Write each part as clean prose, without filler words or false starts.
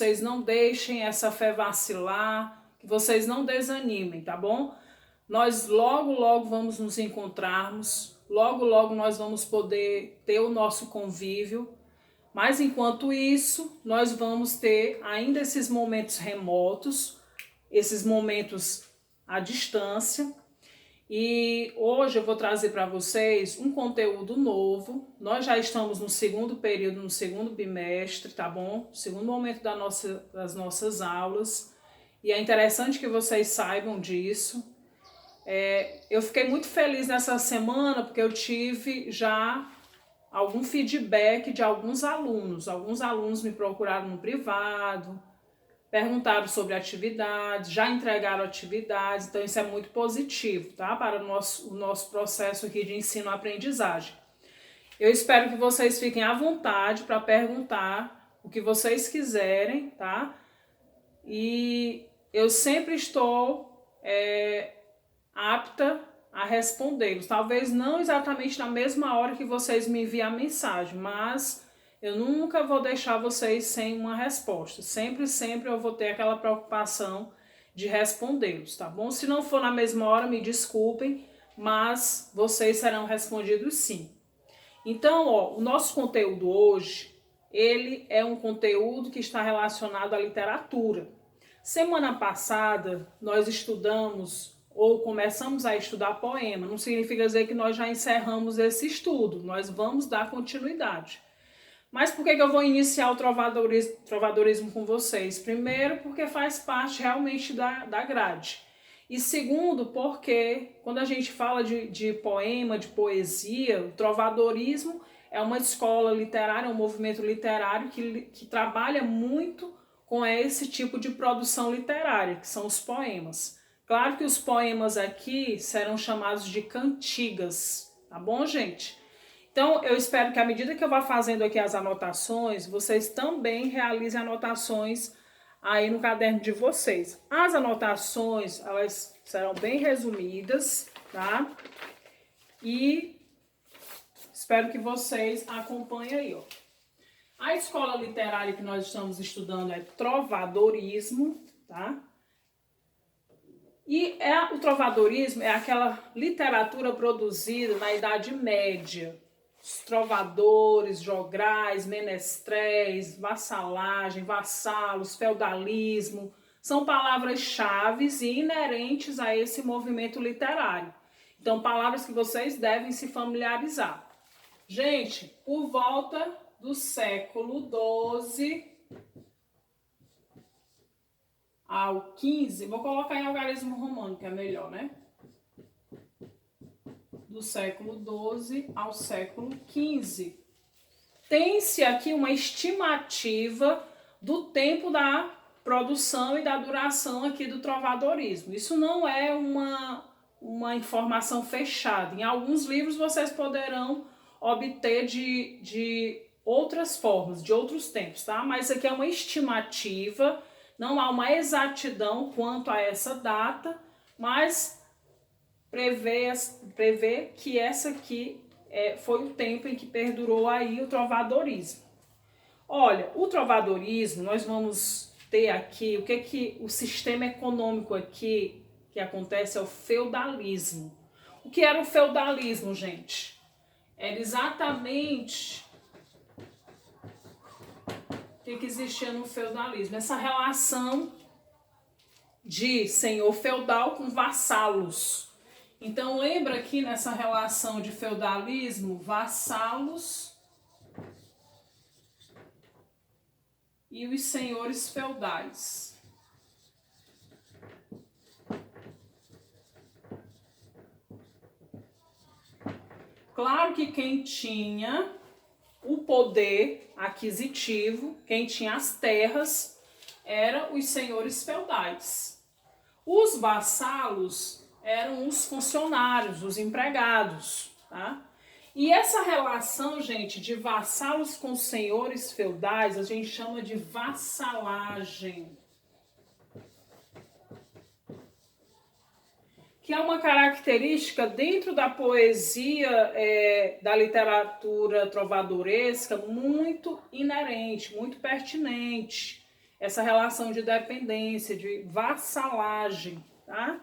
vocês não deixem essa fé vacilar, que vocês não desanimem, tá bom? Nós logo vamos nos encontrarmos, logo nós vamos poder ter o nosso convívio, mas enquanto isso, nós vamos ter ainda esses momentos remotos, esses momentos à distância. E hoje eu vou trazer para vocês um conteúdo novo. Nós já estamos no segundo período, no segundo bimestre, tá bom? Segundo momento das nossas aulas. E é interessante que vocês saibam disso. Eu fiquei muito feliz nessa semana porque eu tive já algum feedback de alguns alunos. Alguns alunos me procuraram no privado, perguntaram sobre atividades, já entregaram atividades, então isso é muito positivo, tá? Para o nosso processo aqui de ensino-aprendizagem. Eu espero que vocês fiquem à vontade para perguntar o que vocês quiserem, tá? E eu sempre estou apta a respondê-los. Talvez não exatamente na mesma hora que vocês me enviam a mensagem, mas eu nunca vou deixar vocês sem uma resposta. Sempre eu vou ter aquela preocupação de respondê-los, tá bom? Se não for na mesma hora, me desculpem, mas vocês serão respondidos sim. Então, o nosso conteúdo hoje, ele é um conteúdo que está relacionado à literatura. Semana passada, nós estudamos ou começamos a estudar poema. Não significa dizer que nós já encerramos esse estudo, nós vamos dar continuidade. Mas por que eu vou iniciar o trovadorismo com vocês? Primeiro, porque faz parte realmente da grade. E segundo, porque quando a gente fala de poema, de poesia, o trovadorismo é uma escola literária, é um movimento literário que trabalha muito com esse tipo de produção literária, que são os poemas. Claro que os poemas aqui serão chamados de cantigas, tá bom, gente? Então, eu espero que à medida que eu vá fazendo aqui as anotações, vocês também realizem anotações aí no caderno de vocês. As anotações, elas serão bem resumidas, tá? E espero que vocês acompanhem aí, ó. A escola literária que nós estamos estudando é trovadorismo, tá? E o trovadorismo é aquela literatura produzida na Idade Média. Os trovadores, jograis, menestréis, vassalagem, vassalos, feudalismo, são palavras-chave e inerentes a esse movimento literário. Então, palavras que vocês devem se familiarizar. Gente, por volta do século XII ao XV, vou colocar em algarismo romano, que é melhor, né? Do século XII ao século XV. Tem-se aqui uma estimativa do tempo da produção e da duração aqui do trovadorismo. Isso não é uma informação fechada. Em alguns livros vocês poderão obter de outras formas, de outros tempos, tá? Mas aqui é uma estimativa, não há uma exatidão quanto a essa data, mas prevê que essa aqui foi o tempo em que perdurou aí o trovadorismo. Olha, o trovadorismo, nós vamos ter aqui, o que o sistema econômico aqui que acontece é o feudalismo. O que era o feudalismo, gente? Era exatamente o que existia no feudalismo, essa relação de senhor feudal com vassalos. Então, lembra aqui nessa relação de feudalismo, vassalos e os senhores feudais. Claro que quem tinha o poder aquisitivo, quem tinha as terras, eram os senhores feudais. Os vassalos eram os funcionários, os empregados, tá? E essa relação, gente, de vassalos com senhores feudais, a gente chama de vassalagem. Que é uma característica dentro da poesia, da literatura trovadoresca, muito inerente, muito pertinente. essa relação de dependência, de vassalagem, tá?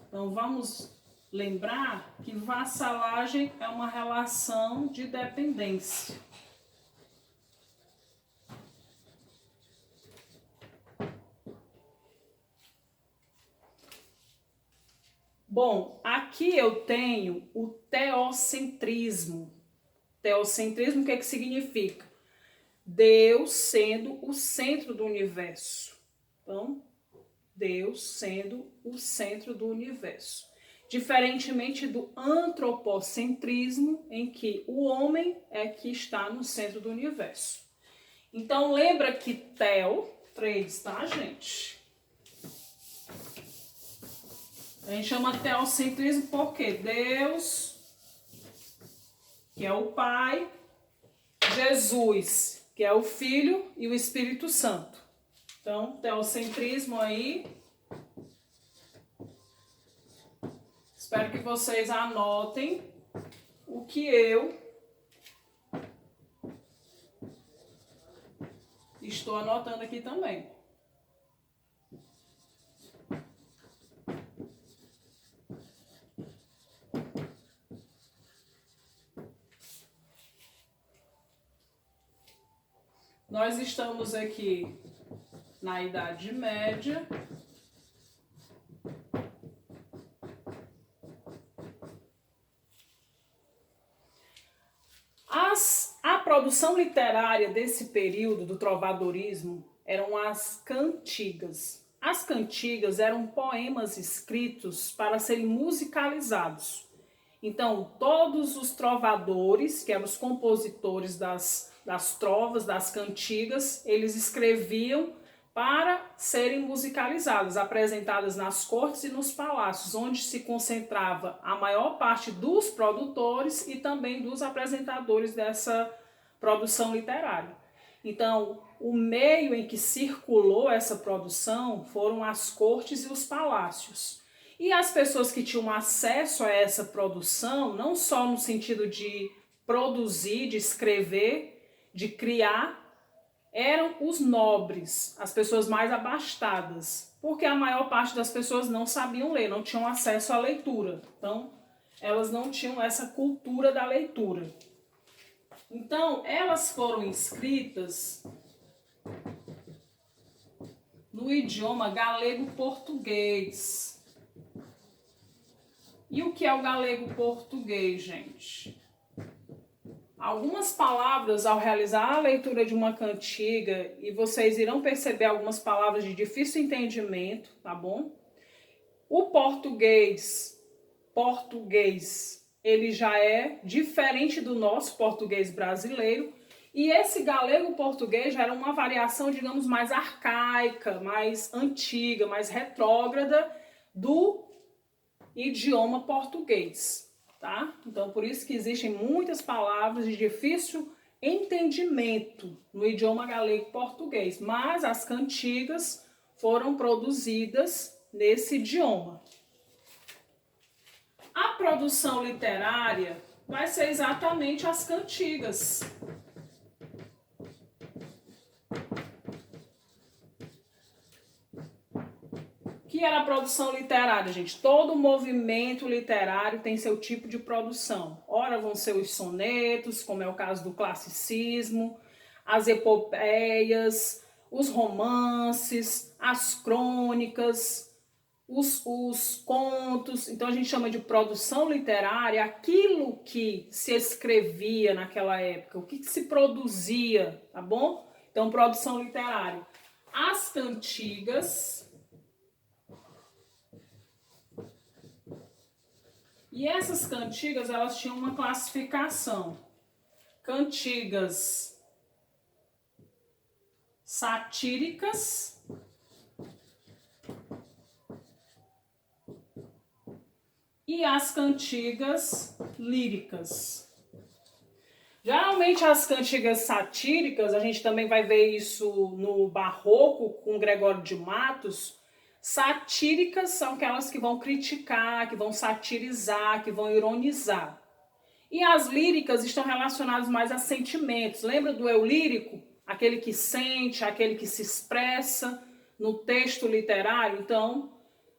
Então, vamos lembrar que vassalagem é uma relação de dependência. Bom, aqui eu tenho o teocentrismo. Teocentrismo, o que significa? Deus sendo o centro do universo. Então, Deus sendo o centro do universo. Diferentemente do antropocentrismo, em que o homem é que está no centro do universo. Então, lembra que Teo, 3, tá, gente? A gente chama teocentrismo porque Deus, que é o Pai, Jesus, que é o Filho, e o Espírito Santo. Então, teocentrismo aí. Espero que vocês anotem o que eu estou anotando aqui também. Nós estamos aqui na Idade Média. A produção literária desse período do trovadorismo eram as cantigas. As cantigas eram poemas escritos para serem musicalizados. Então, todos os trovadores, que eram os compositores das trovas, das cantigas, eles escreviam para serem musicalizadas, apresentadas nas cortes e nos palácios, onde se concentrava a maior parte dos produtores e também dos apresentadores dessa produção literária. Então, o meio em que circulou essa produção foram as cortes e os palácios. E as pessoas que tinham acesso a essa produção, não só no sentido de produzir, de escrever, de criar, eram os nobres, as pessoas mais abastadas, porque a maior parte das pessoas não sabiam ler, não tinham acesso à leitura. Então, elas não tinham essa cultura da leitura. Então, elas foram escritas no idioma galego-português. E o que é o galego-português, gente? Algumas palavras, ao realizar a leitura de uma cantiga, e vocês irão perceber algumas palavras de difícil entendimento, tá bom? O português, ele já é diferente do nosso português brasileiro, e esse galego-português já era uma variação, digamos, mais arcaica, mais antiga, mais retrógrada do idioma português. Tá? Então, por isso que existem muitas palavras de difícil entendimento no idioma galego-português, mas as cantigas foram produzidas nesse idioma. A produção literária vai ser exatamente as cantigas. Que era a produção literária, gente? Todo movimento literário tem seu tipo de produção. Ora vão ser os sonetos, como é o caso do classicismo, as epopeias, os romances, as crônicas, os contos. Então a gente chama de produção literária aquilo que se escrevia naquela época, o que se produzia, tá bom? Então, produção literária. As cantigas. E essas cantigas, elas tinham uma classificação. Cantigas satíricas e as cantigas líricas. Geralmente as cantigas satíricas, a gente também vai ver isso no Barroco com Gregório de Matos. Satíricas são aquelas que vão criticar, que vão satirizar, que vão ironizar. E as líricas estão relacionadas mais a sentimentos. Lembra do eu lírico? Aquele que sente, aquele que se expressa no texto literário. Então,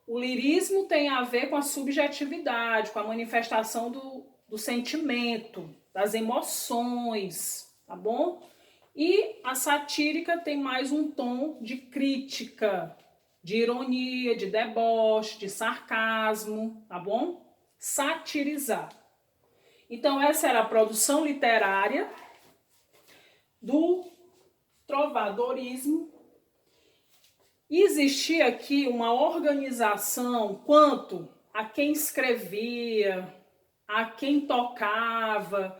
o lirismo tem a ver com a subjetividade, com a manifestação do sentimento, das emoções, tá bom? E a satírica tem mais um tom de crítica, de ironia, de deboche, de sarcasmo, tá bom? Satirizar. Então, essa era a produção literária do trovadorismo. Existia aqui uma organização quanto a quem escrevia, a quem tocava,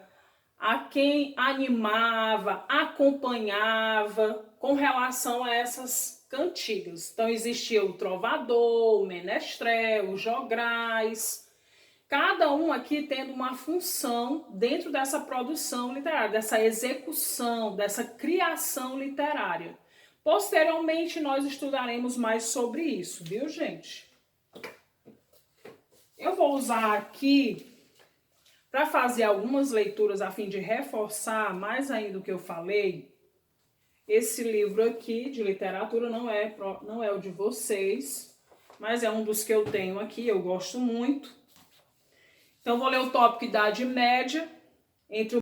a quem animava, acompanhava com relação a essas cantigas. Então existia o trovador, o menestrel, o jograis, cada um aqui tendo uma função dentro dessa produção literária, dessa execução, dessa criação literária. Posteriormente nós estudaremos mais sobre isso, viu, gente? Eu vou usar aqui para fazer algumas leituras a fim de reforçar mais ainda o que eu falei. Esse livro aqui de literatura não é o de vocês, mas é um dos que eu tenho aqui, eu gosto muito. Então, vou ler o tópico Idade Média, entre o